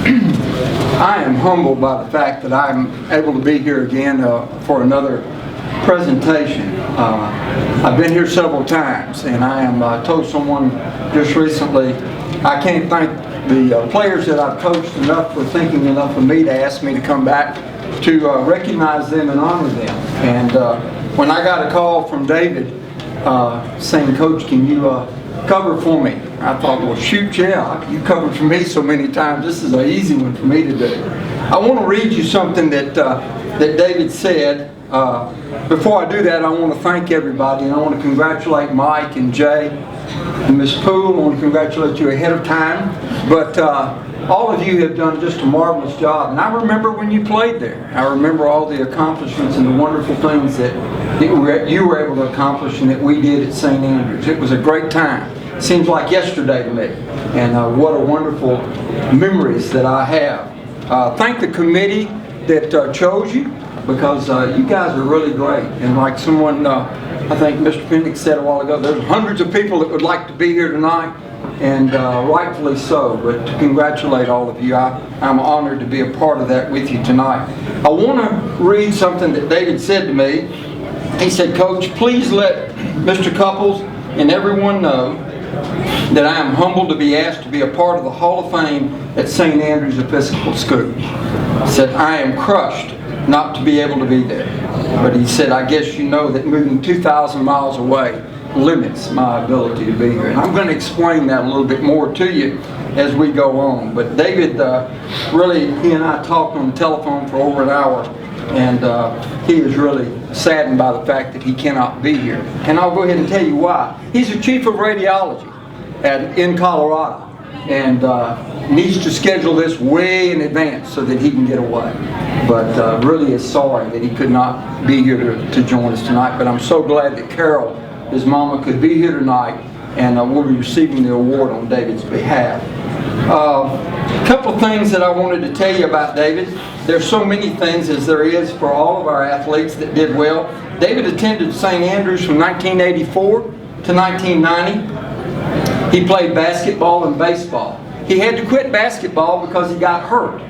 I am humbled by the fact that I'm able to be here again for another presentation. I've been here several times, and I told someone just recently, I can't thank the players that I've coached enough for thinking enough of me to ask me to come back to recognize them and honor them. And when I got a call from David saying, "Coach, can you cover for me?" I thought, well, shoot, yeah, you covered for me so many times. This is an easy one for me to do. I want to read you something that David said. Before I do that, I want to thank everybody, and I want to congratulate Mike and Jay and Miss Poole. I want to congratulate you ahead of time. But all of you have done just a marvelous job. And I remember when you played there. I remember all the accomplishments and the wonderful things that you were able to accomplish and that we did at St. Andrews. It was a great time. Seems like yesterday to me. And what a wonderful memories that I have. Thank the committee that chose you, because you guys are really great. And like someone, I think Mr. Pennick said a while ago, there's hundreds of people that would like to be here tonight, and rightfully so. But to congratulate all of you, I'm honored to be a part of that with you tonight. I want to read something that David said to me. He said, "Coach, please let Mr. Couples and everyone know that I am humbled to be asked to be a part of the Hall of Fame at St. Andrews Episcopal School." He said, "I am crushed not to be able to be there." But he said, "I guess you know that moving 2,000 miles away limits my ability to be here." And I'm going to explain that a little bit more to you as we go on. But David, really, he and I talked on the telephone for over an hour, and he is really saddened by the fact that he cannot be here. And I'll go ahead and tell you why. He's the chief of radiology in Colorado, and needs to schedule this way in advance so that he can get away. But really is sorry that he could not be here to join us tonight. But I'm so glad that Carol, his mama, could be here tonight, and we'll be receiving the award on David's behalf. A couple of things that I wanted to tell you about David. There's so many things as there is for all of our athletes that did well. David attended St. Andrews from 1984 to 1990. He played basketball and baseball. He had to quit basketball because he got hurt.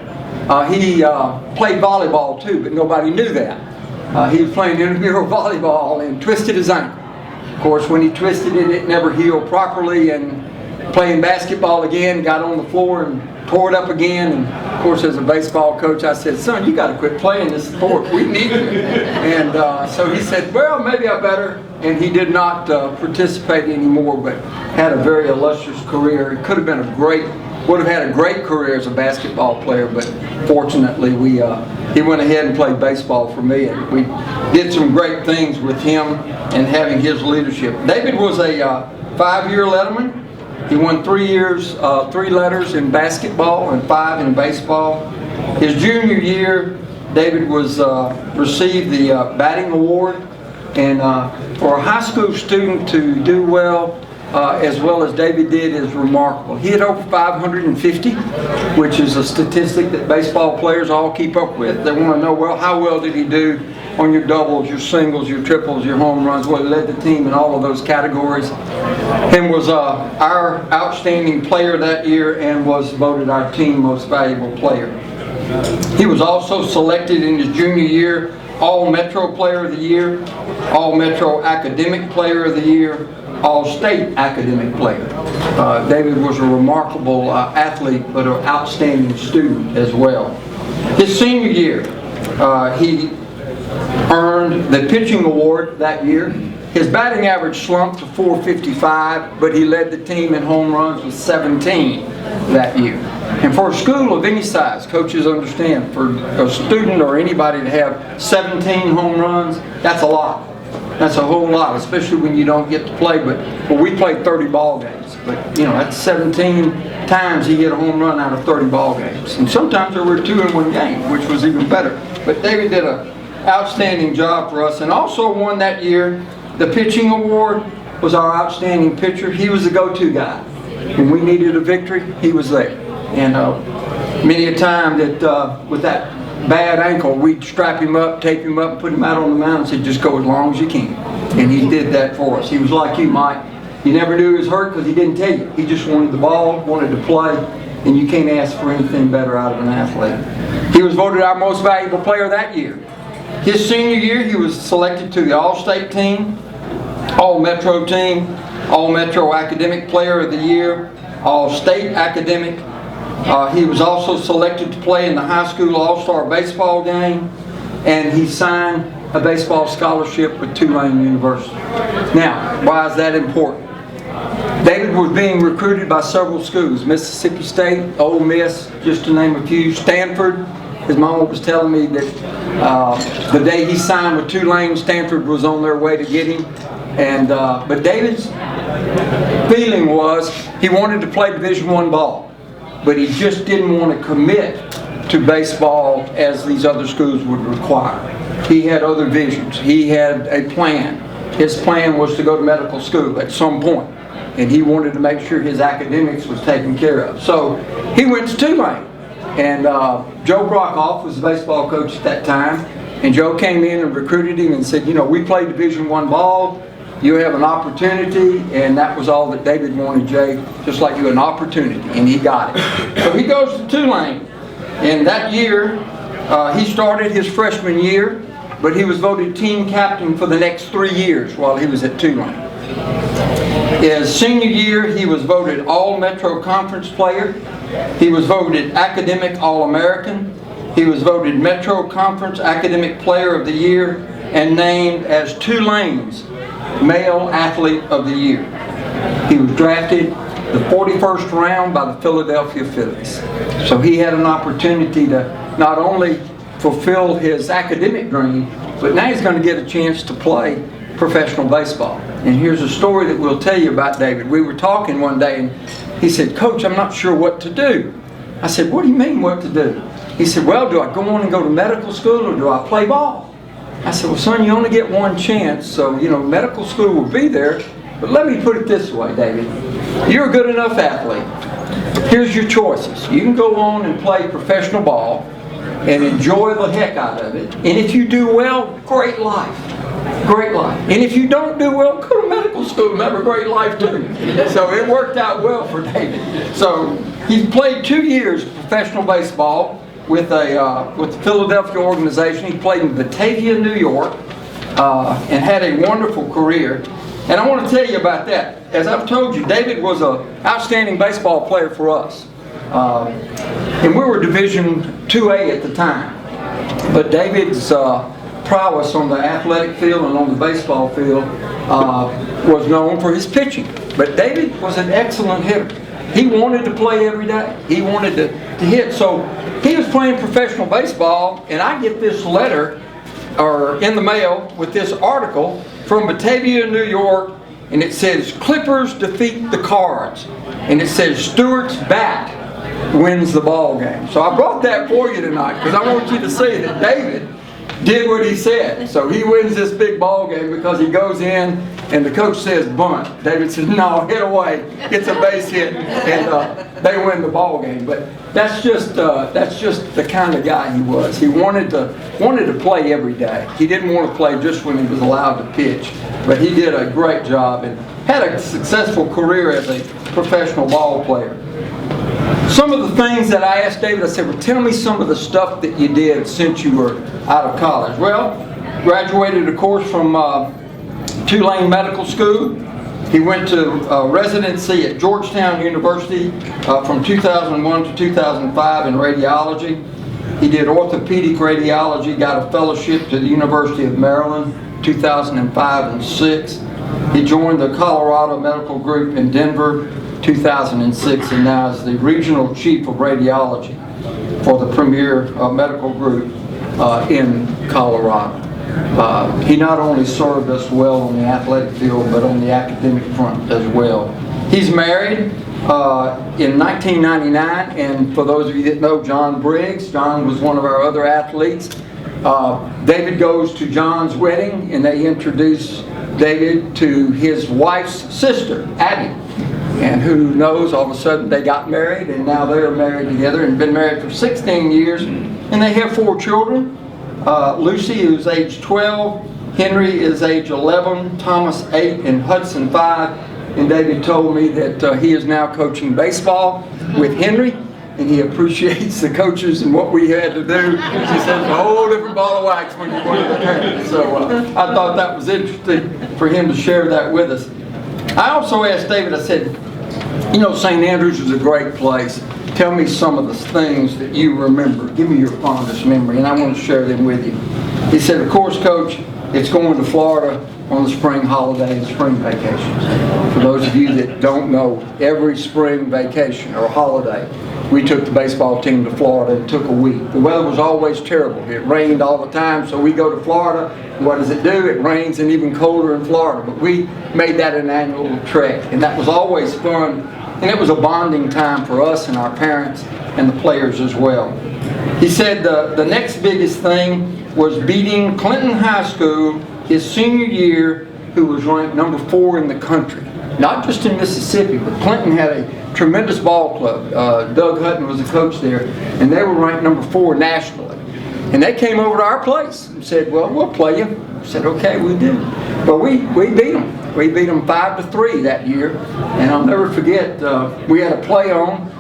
He played volleyball too, but nobody knew that. He was playing intramural volleyball and twisted his ankle. Of course, when he twisted it, it never healed properly, and playing basketball again, got on the floor and tore it up again. And of course, as a baseball coach, I said, "Son, you got to quit playing this sport. We need you." And so he said, "Well, maybe I better." And he did not participate anymore, but had a very illustrious career. He could have been would have had a great career as a basketball player, but fortunately he went ahead and played baseball for me, and we did some great things with him and having his leadership. David was a 5-year letterman. He won 3 years, 3 letters in basketball and 5 in baseball. His junior year, David received the batting award, and for a high school student to do well as David did is remarkable. He had over 550, which is a statistic that baseball players all keep up with. They want to know, well, how well did he do on your doubles, your singles, your triples, your home runs? Well, he led the team in all of those categories, and was our outstanding player that year, and was voted our team most valuable player. He was also selected in his junior year All-Metro Player of the Year, All-Metro Academic Player of the Year, All-State Academic Player. David was a remarkable athlete, but an outstanding student as well. His senior year, he earned the pitching award that year. His batting average slumped to .455, but he led the team in home runs with 17 that year. And for a school of any size, coaches understand, for a student or anybody to have 17 home runs, that's a lot. That's a whole lot, especially when you don't get to play. But we played 30 ball games. But, you know, that's 17 times he hit a home run out of 30 ball games. And sometimes there were 2 in one game, which was even better. But David did an outstanding job for us, and also won that year the pitching award. Was our outstanding pitcher. He was the go-to guy. When we needed a victory, he was there. And many a time that with that bad ankle, we'd strap him up, tape him up, and put him out on the mound and say, "Just go as long as you can." And he did that for us. He was like you, Mike. You never knew he was hurt because he didn't tell you. He just wanted the ball, wanted to play, and you can't ask for anything better out of an athlete. He was voted our most valuable player that year. His senior year, he was selected to the All-State team, All-Metro team, All-Metro Academic Player of the Year, All-State Academic. He was also selected to play in the high school All-Star baseball game, and he signed a baseball scholarship with Tulane University. Now, why is that important? David was being recruited by several schools: Mississippi State, Ole Miss, just to name a few, Stanford. His mama was telling me that the day he signed with Tulane, Stanford was on their way to get him. And but David's feeling was he wanted to play Division I ball, but he just didn't want to commit to baseball as these other schools would require. He had other visions. He had a plan. His plan was to go to medical school at some point, and he wanted to make sure his academics was taken care of. So he went to Tulane, and Joe Brockoff was the baseball coach at that time, and Joe came in and recruited him and said, you know, we play Division I ball. You have an opportunity, and that was all that David wanted, Jay, just like you, an opportunity, and he got it. So he goes to Tulane, and that year he started his freshman year, but he was voted team captain for the next 3 years while he was at Tulane. His senior year, he was voted All-Metro Conference Player. He was voted Academic All-American. He was voted Metro Conference Academic Player of the Year and named as Tulane's Male Athlete of the Year. He was drafted the 41st round by the Philadelphia Phillies. So he had an opportunity to not only fulfill his academic dream, but now he's going to get a chance to play professional baseball. And here's a story that we'll tell you about David. We were talking one day, and he said, Coach, I'm not sure what to do. I said, what do you mean what to do? He said, well, do I go on and go to medical school, or do I play ball? I said, well, son, you only get one chance, so, you know, medical school will be there. But let me put it this way, David. You're a good enough athlete. Here's your choices. You can go on and play professional ball and enjoy the heck out of it. And if you do well, great life. Great life. And if you don't do well, go to medical school and have a great life too. So it worked out well for David. So he played 2 years of professional baseball with the Philadelphia organization. He played in Batavia, New York, and had a wonderful career. And I want to tell you about that. As I've told you, David was an outstanding baseball player for us. And we were Division IIA at the time. But David's prowess on the athletic field and on the baseball field was known for his pitching. But David was an excellent hitter. He wanted to play every day. He wanted to hit. So he was playing professional baseball, and I get this letter in the mail with this article from Batavia, New York, and it says, Clippers defeat the Cards. And it says, Stewart's bat wins the ball game. So I brought that for you tonight because I want you to see that David did what he said. So he wins this big ball game because he goes in and the coach says bunt. David says, no, hit away. It's a base hit. And they win the ball game. But that's just the kind of guy he was. He wanted to play every day. He didn't want to play just when he was allowed to pitch. But he did a great job and had a successful career as a professional ball player. Some of the things that I asked David, I said, well, tell me some of the stuff that you did since you were out of college. Well, graduated, of course, from Tulane Medical School. He went to residency at Georgetown University from 2001 to 2005 in radiology. He did orthopedic radiology, got a fellowship to the University of Maryland, 2005 and 6. He joined the Colorado Medical Group in Denver, 2006, and now is the regional chief of radiology for the premier medical group in Colorado. He not only served us well on the athletic field, but on the academic front as well. He's married in 1999, and for those of you that know John Briggs, John was one of our other athletes. David goes to John's wedding, and they introduce David to his wife's sister, Abby. And who knows, all of a sudden they got married, and now they're married together and been married for 16 years. And they have 4 children. Lucy, who's age 12, Henry is age 11, Thomas 8, and Hudson 5. And David told me that he is now coaching baseball with Henry. and he appreciates the coaches and what we had to do. She said it's a whole different ball of wax when you're one of the parents. So I thought that was interesting for him to share that with us. I also asked David, I said, you know, St. Andrews is a great place. Tell me some of the things that you remember. Give me your fondest memory, and I want to share them with you. He said, of course, Coach, it's going to Florida on the spring holiday and spring vacations. For those of you that don't know, every spring vacation or holiday, we took the baseball team to Florida and took a week. The weather was always terrible. It rained all the time, so we go to Florida. What does it do? It rains and even colder in Florida. But we made that an annual trek, and that was always fun. And it was a bonding time for us and our parents and the players as well. He said the next biggest thing was beating Clinton High School his senior year, who was ranked number 4 in the country. Not just in Mississippi, but Clinton had a tremendous ball club. Doug Hutton was the coach there, and they were ranked number 4 nationally. And they came over to our place and said, well, we'll play you. I said, okay, we do. But we beat them. We beat them 5-3 that year. And I'll never forget, we had a play on.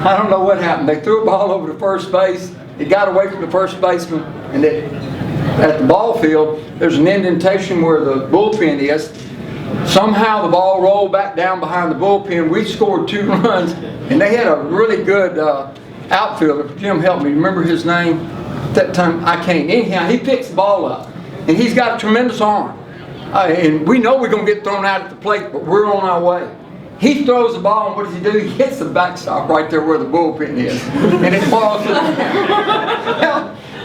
I don't know what happened. They threw a ball over to first base. It got away from the first baseman. And at the ball field, there's an indentation where the bullpen is. Somehow the ball rolled back down behind the bullpen. We scored 2 runs. And they had a really good outfielder. Jim, help me. Remember his name? At that time, I can't. Anyhow, he picks the ball up. And he's got a tremendous arm. And we know we're going to get thrown out at the plate, but we're on our way. He throws the ball, and what does he do? He hits the backstop right there where the bullpen is. And it falls to the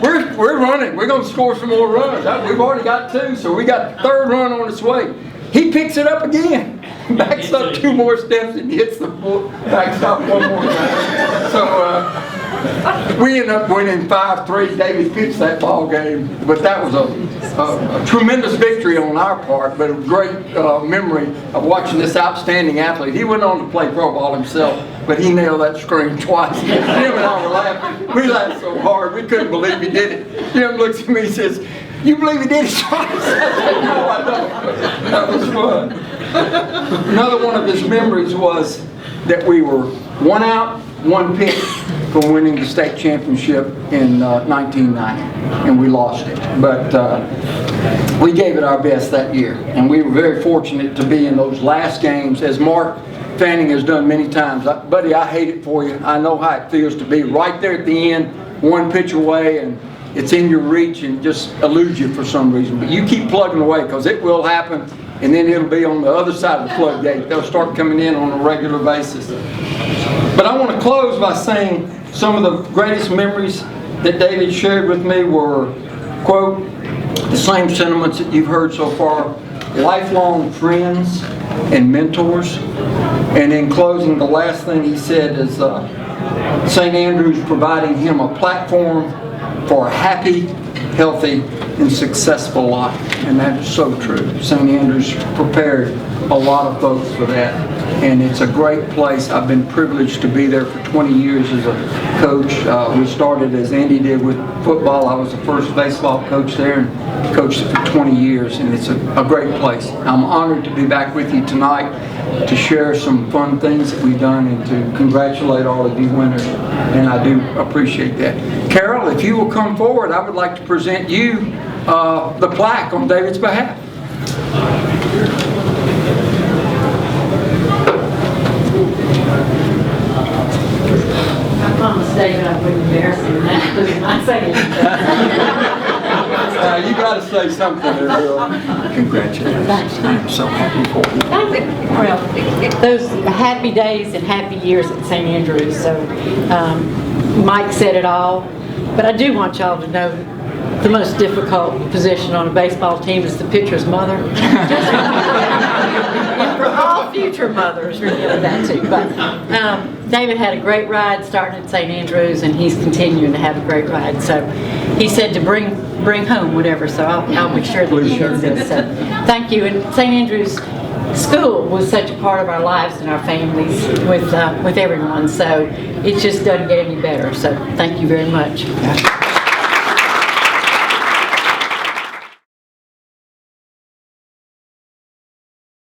Well, we're running. We're going to score some more runs. We've already got 2, so we got the 3rd run on its way. He picks it up again. Backs up 2 more steps and hits the backstop 1 more time. So we end up winning 5-3. David pitched that ball game, but that was a tremendous victory on our part, but a great memory of watching this outstanding athlete. He went on to play pro ball himself, but he nailed that screen twice. Jim and I were laughing. We laughed so hard, we couldn't believe he did it. Jim looks at me and says, you believe he did it twice? I said, no, I don't. That was fun. Another one of his memories was that we were 1 out, 1 pitch from winning the state championship in 1990, and we lost it. But we gave it our best that year, and we were very fortunate to be in those last games, as Mark Fanning has done many times. Buddy, I hate it for you. I know how it feels to be right there at the end, 1 pitch away, and it's in your reach and just eludes you for some reason. But you keep plugging away, because it will happen, and then it'll be on the other side of the floodgate. They'll start coming in on a regular basis. But I want to close by saying some of the greatest memories that David shared with me were, quote, the same sentiments that you've heard so far, lifelong friends and mentors. And in closing, the last thing he said is St. Andrews providing him a platform for a happy, healthy, and successful life. And that is so true. St. Andrews prepared a lot of folks for that. And it's a great place. I've been privileged to be there for 20 years as a coach. We started, as Andy did, with football. I was the first baseball coach there and coached it for 20 years. And it's a great place. I'm honored to be back with you tonight to share some fun things that we've done and to congratulate all of you winners. And I do appreciate that. Carol, if you will come forward, I would like to present you the plaque on David's behalf. I promised David I wouldn't embarrass him now, but I'm not saying it. You got to say something there, Bill. Congratulations. I'm so happy for you. Well, those happy days and happy years at St. Andrews. So Mike said it all, but I do want y'all to know the most difficult position on a baseball team is the pitcher's mother. And for all future mothers, remember that too. But David had a great ride starting at St. Andrews, and he's continuing to have a great ride. So he said to bring home whatever. So I'll make sure that he gets this. So thank you. And St. Andrews School was such a part of our lives and our families with everyone. So it just doesn't get any better. So thank you very much.